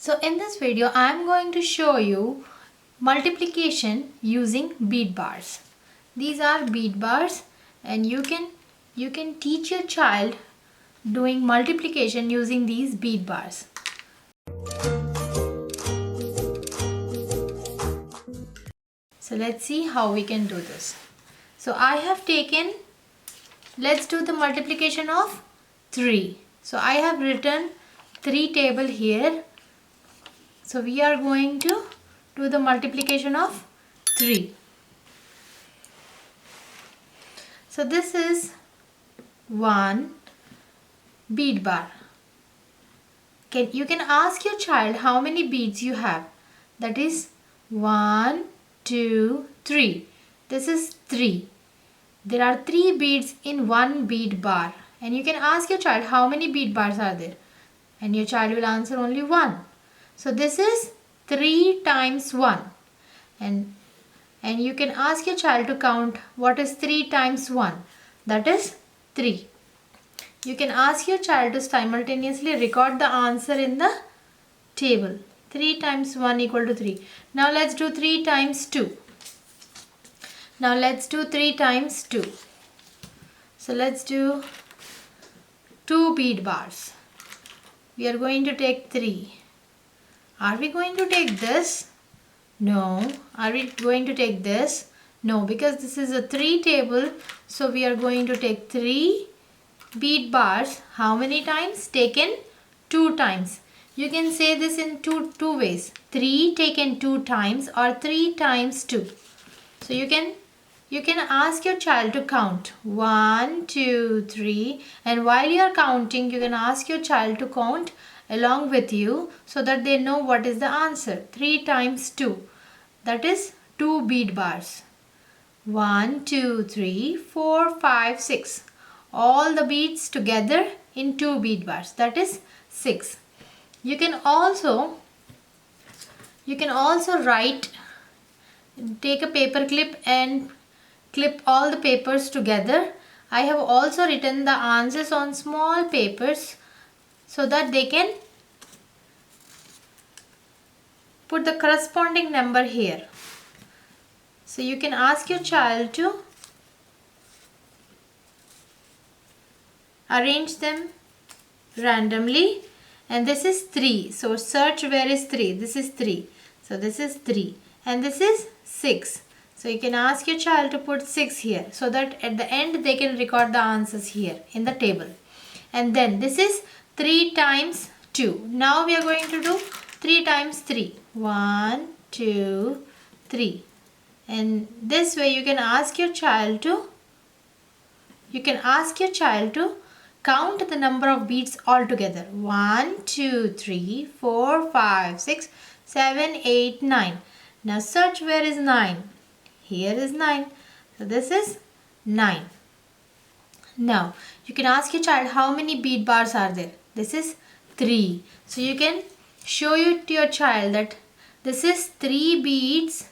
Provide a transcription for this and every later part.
So in this video I am going to show you multiplication using bead bars. These are bead bars and you can teach your child doing multiplication using these bead bars. So let's see how we can do this. So I have taken, let's do the multiplication of 3. So I have written 3 table here. So we are going to do the multiplication of 3. So this is 1 bead bar. You can ask your child how many beads you have. That is 1, 2, 3. This is 3. There are 3 beads in 1 bead bar. And you can ask your child how many bead bars are there. And your child will answer only 1. So this is 3 times 1. And you can ask your child to count what is 3 times 1. That is 3. You can ask your child to simultaneously record the answer in the table. 3 times 1 equal to 3. Now let's do 3 times 2. Now let's do 3 times 2. So let's do 2 bead bars. We are going to take 3. Are we going to take this? No. Are we going to take this? No, because this is a 3 table. So we are going to take 3 bead bars. How many times? Taken 2 times. You can say this in two ways. 3 taken 2 times or 3 times 2. So you can ask your child to count 1, 2, 3, and while you are counting you can ask your child to count along with you so that they know what is the answer. 3 times 2, that is 2 bead bars. 1, 2, 3, 4, 5, 6. All the beads together in 2 bead bars, that is 6. You can also write, take a paper clip and clip all the papers together. I have also written the answers on small papers so that they can put the corresponding number here. So you can ask your child to arrange them randomly, and this is 3. So search where is 3. This is 3. So this is 3 and this is 6. So you can ask your child to put 6 here so that at the end they can record the answers here in the table. And then this is 3 times 2. Now we are going to do 3 times 3. 1, 2, 3. And this way you can ask your child to count the number of beads altogether. 1, 2, 3, 4, 5, 6, 7, 8, 9. Now search where is 9. Here is 9. So this is 9. Now you can ask your child how many bead bars are there. This is 3. So you can show it to your child that this is 3 beads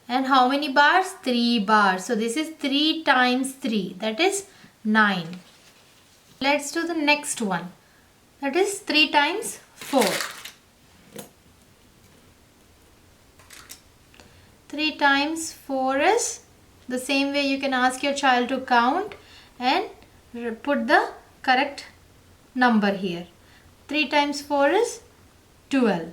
and how many bars? 3 bars. So this is 3 times 3. That is 9. Let's do the next one. That is 3 times 4. 3 times 4 is the same way. You can ask your child to count and put the correct number here. 3 times 4 is 12.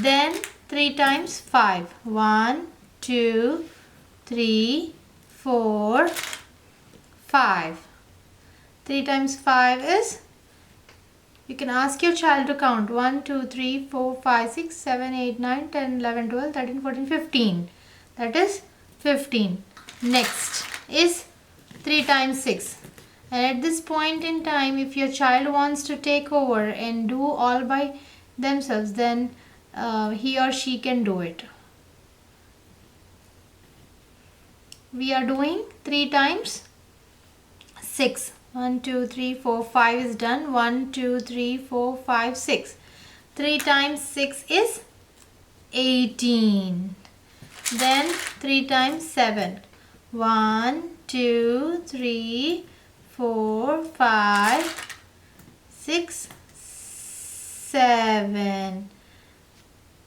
Then 3 times 5. 1, 2, 3, 4, 5. 3 times 5 is, you can ask your child to count 1, 2, 3, 4, 5, 6, 7, 8, 9, 10, 11, 12, 13, 14, 15. That is 15. Next is 3 times 6. And at this point in time, if your child wants to take over and do all by themselves, then he or she can do it. We are doing 3 times 6. 1, 2, 3, 4, 5 is done. 1, 2, 3, 4, 5, 6. 3 times 6 is 18. Then 3 times 7. 1, 2, 3, 4, 5, 6, 7.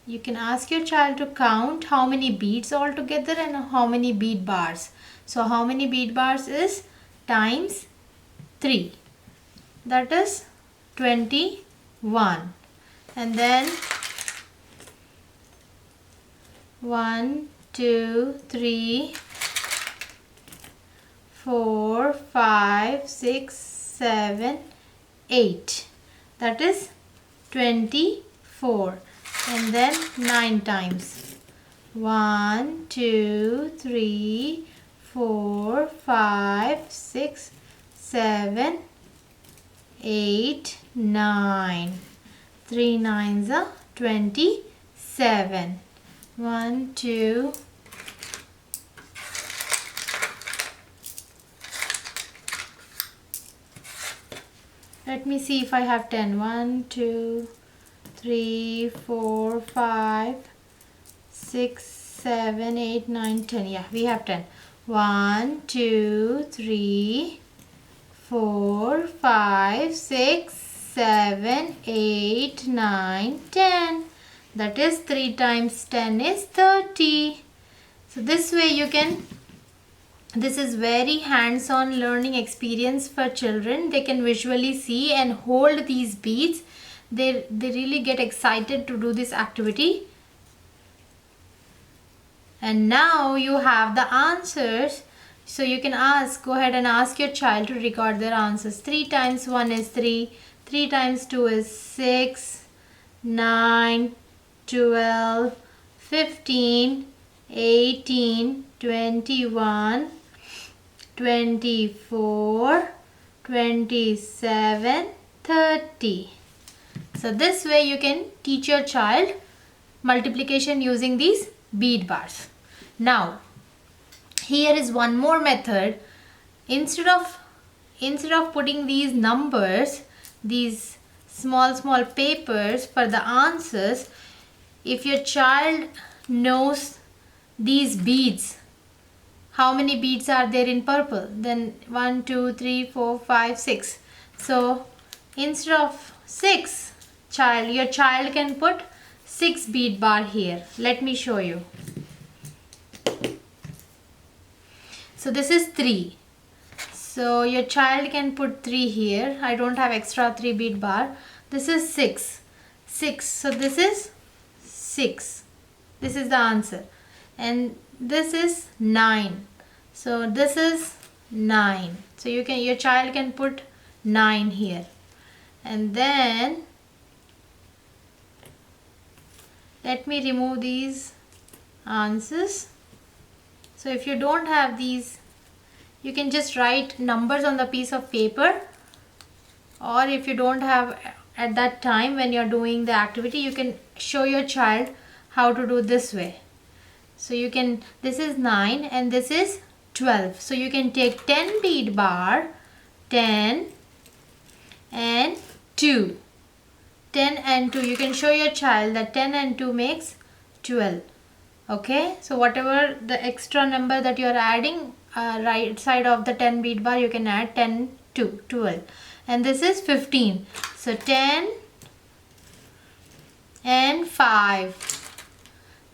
you can ask your child to count how many beads altogether and how many bead bars. So how many bead bars is times 3, that is 21. And then 1, 2, 3, 4, 5, 6, 7, 8, that is 24. And then 9 times 1, 2, 3, 4, 5, 6, 7, 8, 9. 3 nines are 27. 1, 2, let me see if I have 10. 1, 2, 3, 4, 5, 6, 7, 8, 9, 10. Yeah, we have 10. 1, 2, 3, 4, 5, 6, 7, 8, 9, 10. That is 3 times 10 is 30. So this way you can, this is very hands-on learning experience for children. They can visually see and hold these beads. They really get excited to do this activity. And now you have the answers. So you can go ahead and ask your child to record their answers. 3 times 1 is 3. 3 times 2 is 6, 9, 12, 15, 18, 21, 24, 27, 30. So this way you can teach your child multiplication using these bead bars. Now here is one more method. Instead of putting these numbers, these small papers for the answers, if your child knows these beads, how many beads are there in purple, then 1, 2, 3, 4, 5, 6. So instead of 6, your child can put 6 bead bar here. Let me show you. So this is 3. So your child can put 3 here. I don't have extra 3 bead bar. This is 6. 6. So this is 6. This is the answer. And this is 9. So this is 9. So your child can put 9 here. And then let me remove these answers. So if you don't have these, you can just write numbers on the piece of paper, or if you don't have at that time when you're doing the activity, you can show your child how to do this way. So you can, this is 9 and this is 12. So you can take 10 bead bar, 10 and 2. 10 and 2. You can show your child that 10 and 2 makes 12. Okay, so whatever the extra number that you are adding, right side of the 10 bead bar, you can add 10 to 12. And this is 15. So 10 and 5.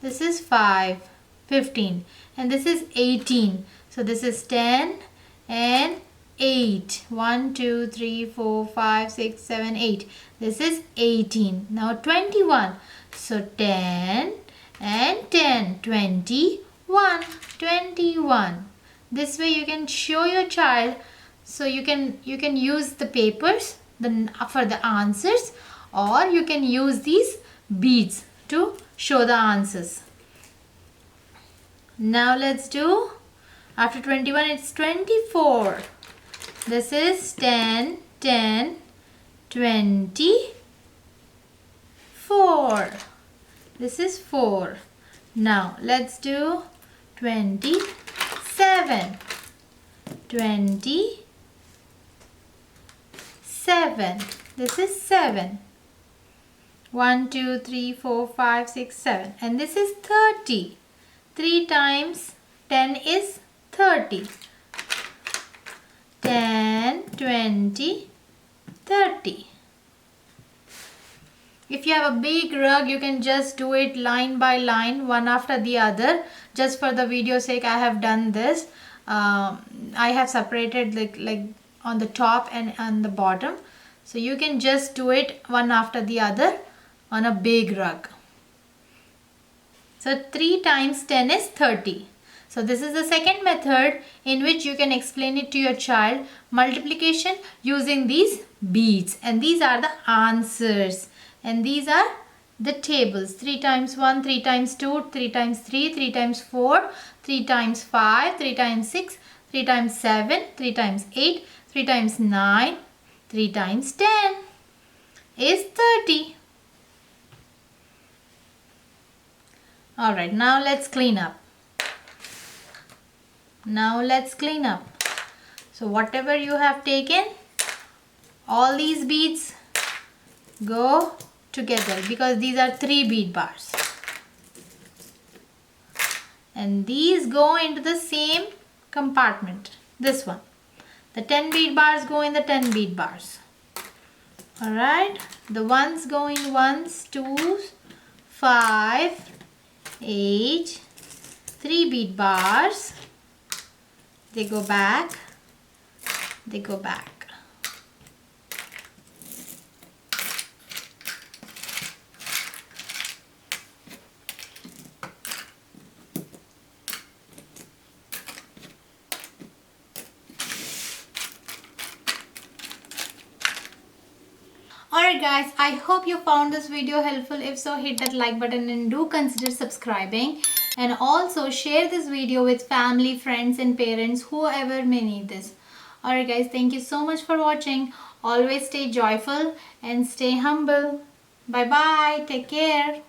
This is 5. 15. And this is 18. So this is 10 and 8. 1, 2, 3, 4, 5, 6, 7, 8. This is 18. Now 21. So 10 and 10. 21. 21. This way you can show your child. So you can use the papers for the answers, or you can use these beads to show the answers. Now let's do, after 21 it's 24. This is 10, 10, 20, 4. This is 4. Now let's do 27. 27. This is 7. 1, 2, 3, 4, 5, 6, 7. And this is 30. 3 times 10 is 30. 10, 20, 30. If you have a big rug, you can just do it line by line, one after the other. Just for the video sake, I have done this. I have separated like on the top and on the bottom. So you can just do it one after the other on a big rug. So 3 times 10 is 30. So this is the second method in which you can explain it to your child, multiplication using these beads. And these are the answers. And these are the tables. 3 times 1, 3 times 2, 3 times 3, 3 times 4, 3 times 5, 3 times 6, 3 times 7, 3 times 8, 3 times 9, 3 times 10 is 30. Alright, now let's clean up. So whatever you have taken, all these beads go together because these are 3 bead bars. And these go into the same compartment. This one. The 10 bead bars go in the 10 bead bars. Alright. The ones go in 1s, 2s, 5, 8, 3 bead bars. They go back. They go back. Alright guys, I hope you found this video helpful. If so, hit that like button and do consider subscribing. And also share this video with family, friends and parents, whoever may need this. Alright guys, thank you so much for watching. Always stay joyful and stay humble. Bye bye. Take care.